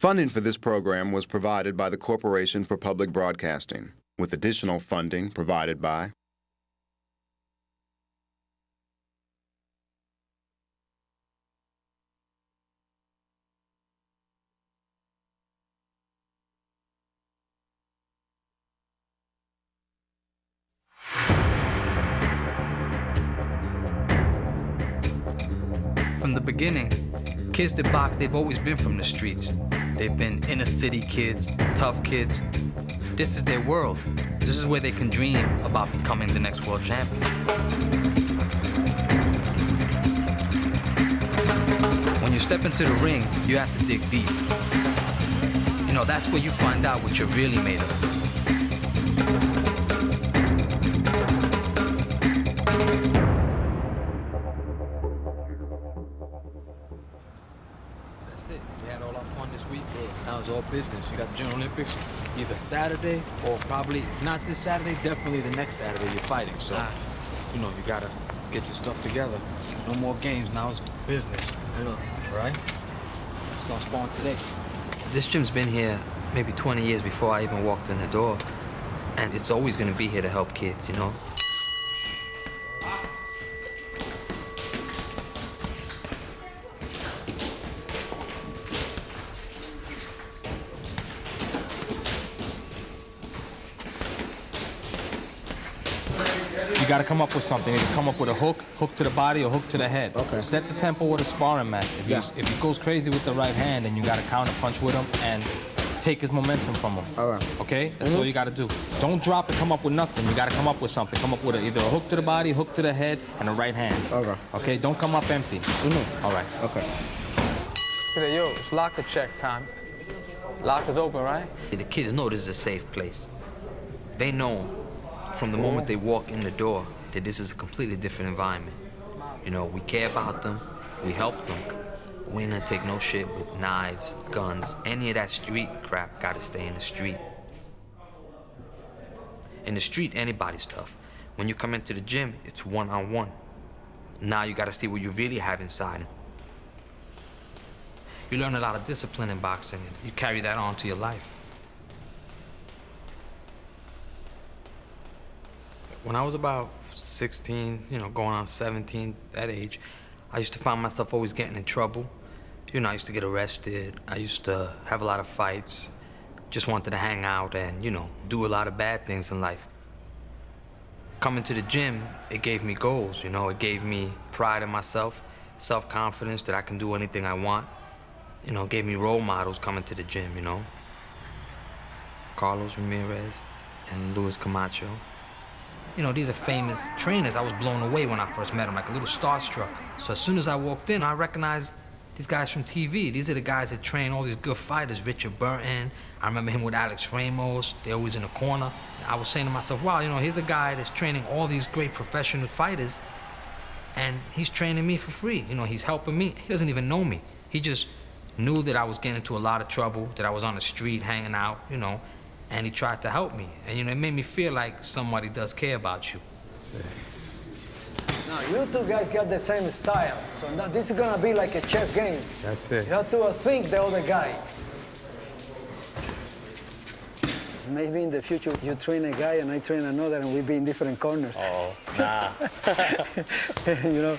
Funding for this program was provided by the Corporation for Public Broadcasting, with additional funding provided by From the beginning, kids that box, they've always been from the streets. They've been inner city kids, tough kids. This is their world. This is where they can dream about becoming the next world champion. When you step into the ring, you have to dig deep. You know, that's where you find out what you're really made of. Now it's all business. You got the Junior Olympics either Saturday or probably, if not this Saturday, definitely the next Saturday you're fighting. So, you know, you gotta get your stuff together. No more games, now it's business. You know, right? Start sparring today. This gym's been here maybe 20 years before I even walked in the door. And it's always gonna be here to help kids, you know? You gotta come up with something. You come up with a hook to the body or hook to the head. Okay. Set the tempo with a sparring mat. If he goes crazy with the right hand, then you gotta counter punch with him and take his momentum from him. All right. Okay? That's all you gotta do. Don't drop and come up with nothing. You gotta come up with something. Come up with either a hook to the body, hook to the head, and a right hand. Okay. Okay? Don't come up empty. All right. Okay. Hey, yo, it's locker check time. Locker's open, right? The kids know this is a safe place. They know from the moment they walk in the door that this is a completely different environment. You know, we care about them, we help them. We ain't gonna take no shit with knives, guns, any of that street crap gotta stay in the street. In the street, anybody's tough. When you come into the gym, it's one-on-one. Now you gotta see what you really have inside. You learn a lot of discipline in boxing, and you carry that on to your life. When I was about 16, you know, going on 17, that age, I used to find myself always getting in trouble. You know, I used to get arrested. I used to have a lot of fights. Just wanted to hang out and, you know, do a lot of bad things in life. Coming to the gym, it gave me goals, you know, it gave me pride in myself, self-confidence that I can do anything I want. You know, it gave me role models coming to the gym, you know. Carlos Ramirez and Luis Camacho. You know, these are famous trainers. I was blown away when I first met them, like a little starstruck. So as soon as I walked in, I recognized these guys from TV. These are the guys that train all these good fighters. Richard Burton, I remember him with Alex Ramos. They're always in the corner. I was saying to myself, wow, you know, here's a guy that's training all these great professional fighters, and he's training me for free. You know, he's helping me. He doesn't even know me. He just knew that I was getting into a lot of trouble, that I was on the street hanging out, you know, and he tried to help me. And, you know, it made me feel like somebody does care about you. Now, you two guys got the same style, so now this is gonna be like a chess game. That's it. You have to think the other guy. Maybe in the future you train a guy and I train another and we'll be in different corners. Oh, nah. You know,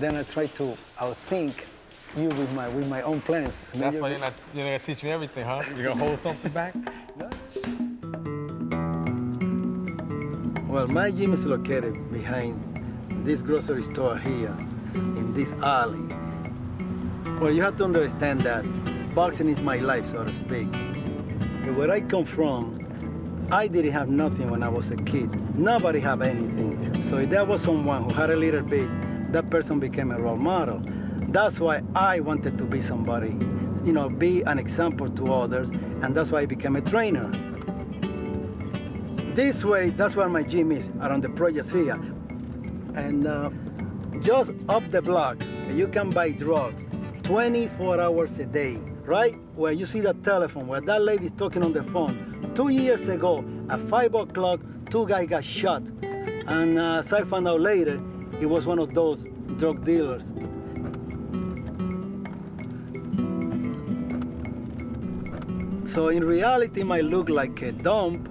then I try to outthink you with my own plans. That's why you're not gonna teach me everything, huh? You're gonna hold something back? Well, my gym is located behind this grocery store here, in this alley. Well, you have to understand that boxing is my life, so to speak. Where I come from, I didn't have nothing when I was a kid. Nobody had anything. So if there was someone who had a little bit, that person became a role model. That's why I wanted to be somebody, you know, be an example to others, and that's why I became a trainer. This way, that's where my gym is, around the projects here. And just up the block, you can buy drugs 24 hours a day, right? Where you see that telephone, where that lady's talking on the phone. 2 years ago, at 5 o'clock, 2 guys got shot. And as I found out later, he was one of those drug dealers. So in reality, it might look like a dump,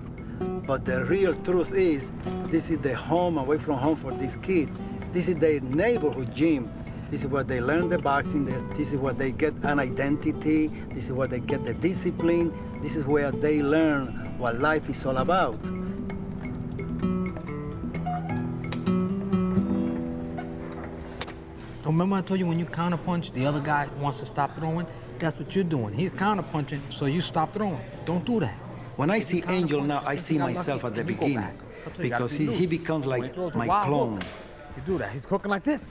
but the real truth is, this is the home away from home for this kid. This is their neighborhood gym. This is where they learn the boxing. This is where they get an identity. This is where they get the discipline. This is where they learn what life is all about. Remember I told you when you counterpunch, the other guy wants to stop throwing? That's what you're doing. He's counterpunching, so you stop throwing. Don't do that. When I see Angel now, I see myself at the beginning, because he becomes like my clone. You do that. He's cooking like this.